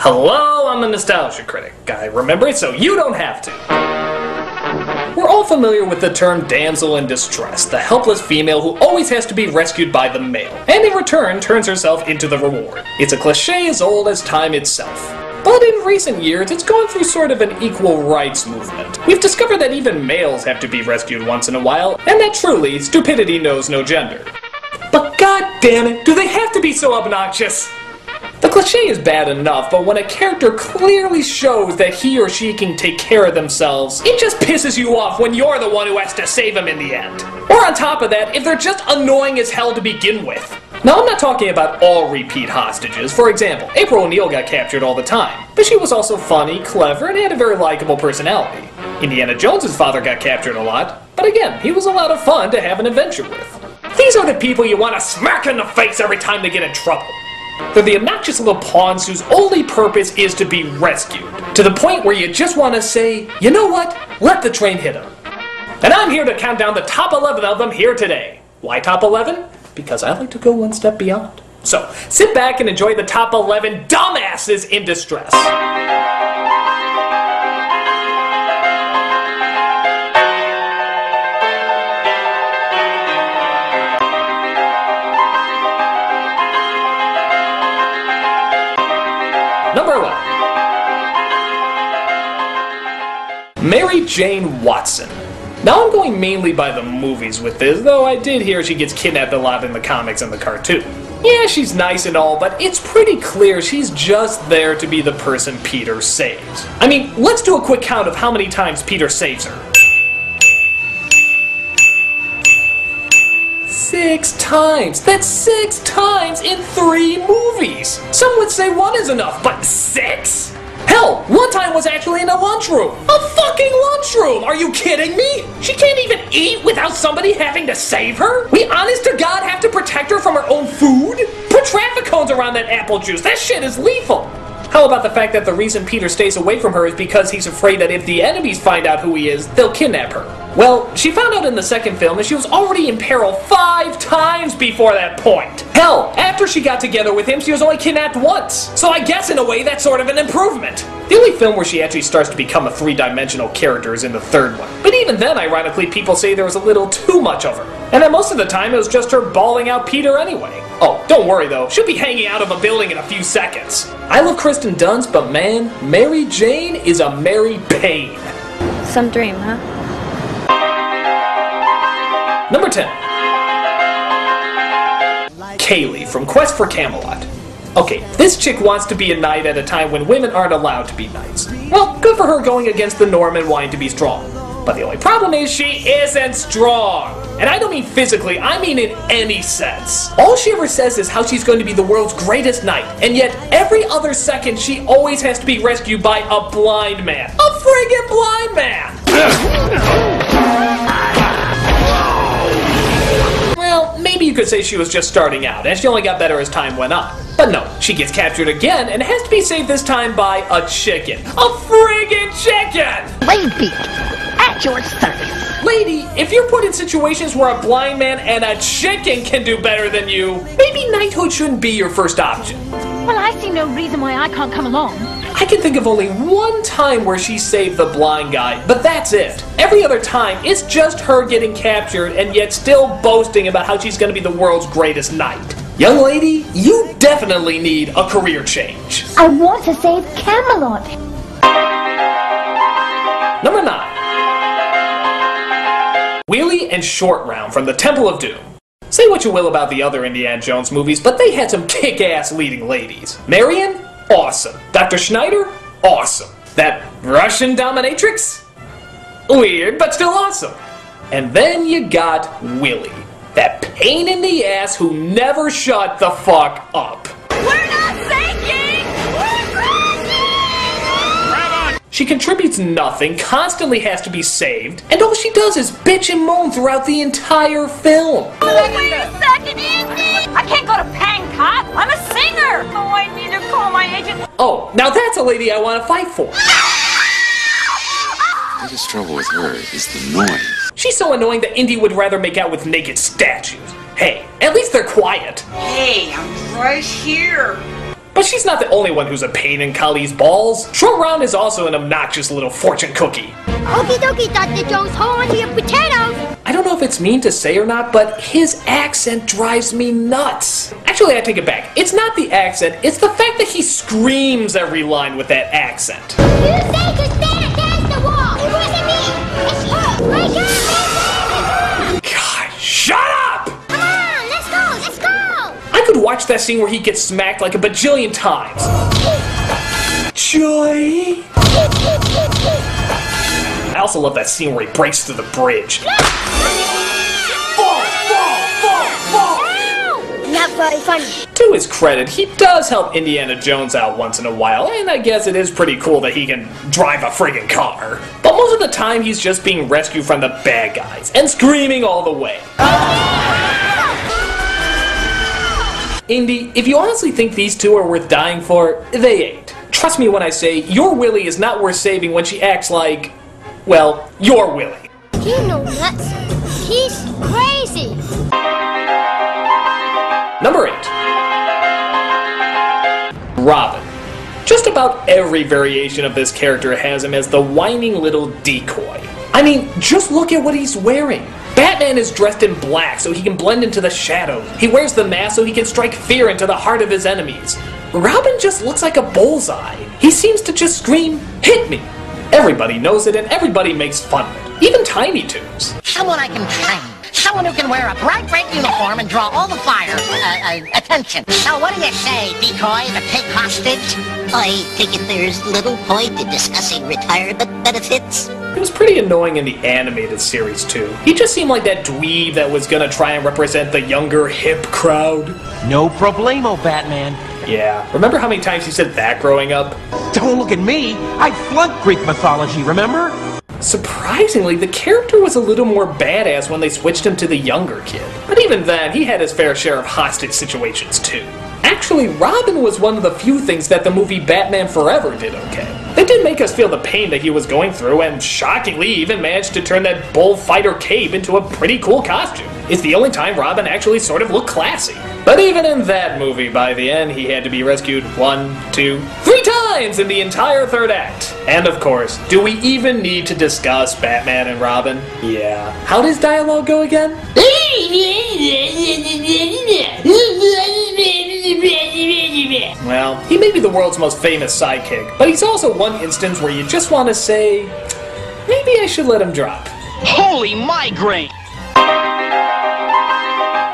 Hello, I'm the Nostalgia Critic. I remember it so you don't have to. We're all familiar with the term damsel in distress, the helpless female who always has to be rescued by the male, and in return turns herself into the reward. It's a cliche as old as time itself. But in recent years, it's gone through sort of an equal rights movement. We've discovered that even males have to be rescued once in a while, and that truly, stupidity knows no gender. But god damn it, do they have to be so obnoxious? The cliche is bad enough, but when a character clearly shows that he or she can take care of themselves, it just pisses you off when you're the one who has to save them in the end. Or on top of that, if they're just annoying as hell to begin with. Now, I'm not talking about all repeat hostages. For example, April O'Neil got captured all the time, but she was also funny, clever, and had a very likable personality. Indiana Jones's father got captured a lot, but again, he was a lot of fun to have an adventure with. These are the people you want to smack in the face every time they get in trouble. They're the obnoxious little pawns whose only purpose is to be rescued, to the point where you just want to say, you know what, let the train hit them. And I'm here to count down the top 11 of them here today. Why top 11? Because I like to go one step beyond. So, sit back and enjoy the top 11 dumbasses in distress. Number 11. Mary Jane Watson. Now I'm going mainly by the movies with this, though I did hear she gets kidnapped a lot in the comics and the cartoon. Yeah, she's nice and all, but it's pretty clear she's just there to be the person Peter saves. I mean, let's do a quick count of how many times Peter saves her. 6 times! That's 6 times in 3 movies! Some would say 1 is enough, but 6? Hell, one time was actually in a lunchroom! A fucking lunchroom! Are you kidding me? She can't even eat without somebody having to save her? We honest to God have to protect her from her own food? Put traffic cones around that apple juice, that shit is lethal! How about the fact that the reason Peter stays away from her is because he's afraid that if the enemies find out who he is, they'll kidnap her? Well, she found out in the second film that she was already in peril 5 times before that point. Hell, after she got together with him, she was only kidnapped once. So I guess in a way that's sort of an improvement. The only film where she actually starts to become a 3-dimensional character is in the third one. But even then, ironically, people say there was a little too much of her. And that most of the time it was just her bawling out Peter anyway. Oh, don't worry though, she'll be hanging out of a building in a few seconds. I love Kristen Dunst, but man, Mary Jane is a Mary Payne. Some dream, huh? Number 10. Kaylee from Quest for Camelot. Okay, this chick wants to be a knight at a time when women aren't allowed to be knights. Well, good for her going against the norm and wanting to be strong. But the only problem is she isn't strong. And I don't mean physically, I mean in any sense. All she ever says is how she's going to be the world's greatest knight, and yet every other second she always has to be rescued by a blind man. A friggin' blind man! Well, maybe you could say she was just starting out, and she only got better as time went on. But no, she gets captured again, and has to be saved this time by a chicken. A friggin' chicken! Lady, at your service. Lady, if you're put in situations where a blind man and a chicken can do better than you, maybe knighthood shouldn't be your first option. Well, I see no reason why I can't come along. I can think of only one time where she saved the blind guy, but that's it. Every other time, it's just her getting captured and yet still boasting about how she's going to be the world's greatest knight. Young lady, you definitely need a career change. I want to save Camelot. Number 9. Wheelie and Short Round from the Temple of Doom. Say what you will about the other Indiana Jones movies, but they had some kick-ass leading ladies. Marion? Awesome. Dr. Schneider? Awesome. That Russian dominatrix? Weird, but still awesome. And then you got Willie. That pain in the ass who never shut the fuck up. We're not sinking! We're crashing! She contributes nothing, constantly has to be saved, and all she does is bitch and moan throughout the entire film. Oh, wait a second, Andy! I can't go to Bangkok! I'm a singer! Oh, I need to call my agent. Oh, now that's a lady I want to fight for. The biggest trouble with her is the noise. She's so annoying that Indy would rather make out with naked statues. Hey, at least they're quiet. Hey, I'm right here. But she's not the only one who's a pain in Kali's balls. Short Round is also an obnoxious little fortune cookie. Okie dokie, Dr. Jones, hold on to your potatoes! I don't know if it's mean to say or not, but his accent drives me nuts. Actually, I take it back. It's not the accent, it's the fact that he screams every line with that accent. You say to stand against the wall! It wasn't me! It's you! My God! God, shut up! Come on, let's go, let's go! I could watch that scene where he gets smacked like a bajillion times. Joy! I also love that scene where he breaks through the bridge. Fall! Not very funny. To his credit, he does help Indiana Jones out once in a while, and I guess it is pretty cool that he can drive a friggin' car. But most of the time, he's just being rescued from the bad guys, and screaming all the way. Indy, if you honestly think these two are worth dying for, they ain't. Trust me when I say, your Willie is not worth saving when she acts like, well, your Willie. He no nuts. He's crazy. Number 8. Robin. Just about every variation of this character has him as the whining little decoy. I mean, just look at what he's wearing. Batman is dressed in black so he can blend into the shadows. He wears the mask so he can strike fear into the heart of his enemies. Robin just looks like a bullseye. He seems to just scream, "Hit me!" Everybody knows it and everybody makes fun of it. Even Tiny Toons. Someone I can train. Someone who can wear a bright red uniform and draw all the fire, attention. So what do you say, decoy, to take hostage? I think there's little point in discussing retirement benefits. It was pretty annoying in the animated series too. He just seemed like that dweeb that was gonna try and represent the younger, hip crowd. No problemo, Batman. Yeah, remember how many times he said that growing up? Don't look at me. I flunked Greek mythology, remember? Surprisingly, the character was a little more badass when they switched him to the younger kid. But even then, he had his fair share of hostage situations too. Actually, Robin was one of the few things that the movie Batman Forever did okay. They did make us feel the pain that he was going through, and shockingly even managed to turn that bullfighter cape into a pretty cool costume. It's the only time Robin actually sort of looked classy. But even in that movie, by the end, he had to be rescued 1, 2, 3 times in the entire third act. And of course, do we even need to discuss Batman and Robin? Yeah. How does dialogue go again? Well, he may be the world's most famous sidekick, but he's also one instance where you just want to say, maybe I should let him drop. Holy migraine!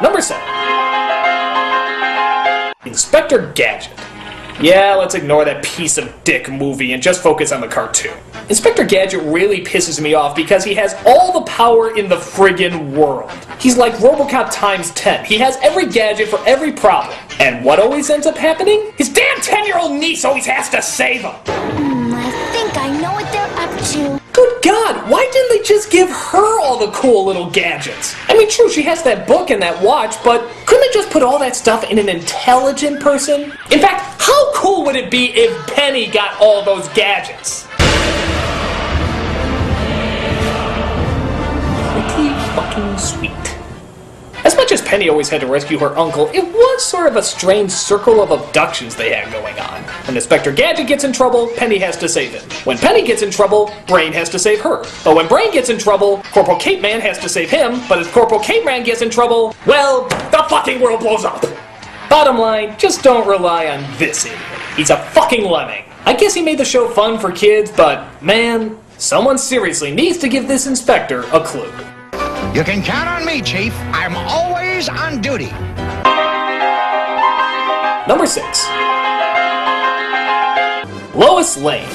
Number 7. Inspector Gadget. Yeah, let's ignore that piece of dick movie and just focus on the cartoon. Inspector Gadget really pisses me off because he has all the power in the friggin' world. He's like RoboCop times 10. He has every gadget for every problem. And what always ends up happening? His damn 10-year-old niece always has to save him. I think I know what they're up to. Good God, why didn't they just give her all the cool little gadgets? I mean, true, she has that book and that watch, but couldn't they just put all that stuff in an intelligent person? In fact, how cool would it be if Penny got all those gadgets? Pretty fucking sweet. As much as Penny always had to rescue her uncle, it was sort of a strange circle of abductions they had going on. When Inspector Gadget gets in trouble, Penny has to save him. When Penny gets in trouble, Brain has to save her. But when Brain gets in trouble, Corporal Cape Man has to save him, but if Corporal Cape Man gets in trouble, well, the fucking world blows up. Bottom line, just don't rely on this idiot. He's a fucking lemming. I guess he made the show fun for kids, but man, someone seriously needs to give this inspector a clue. You can count on me, Chief. I'm always on duty. Number 6. Lois Lane.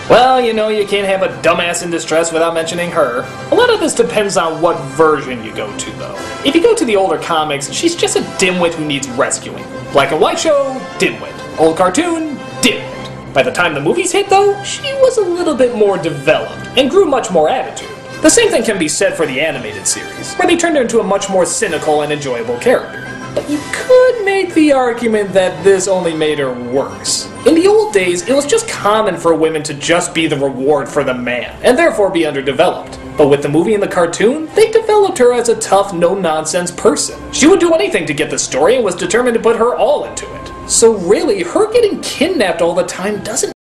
Well, you know, you can't have a dumbass in distress without mentioning her. A lot of this depends on what version you go to, though. If you go to the older comics, she's just a dimwit who needs rescuing. Black and white show, dimwit. Old cartoon, dimwit. By the time the movies hit, though, she was a little bit more developed and grew much more attitude. The same thing can be said for the animated series, where they turned her into a much more cynical and enjoyable character. But you could make the argument that this only made her worse. In the old days, it was just common for women to just be the reward for the man, and therefore be underdeveloped. But with the movie and the cartoon, they developed her as a tough, no-nonsense person. She would do anything to get the story and was determined to put her all into it. So really, her getting kidnapped all the time doesn't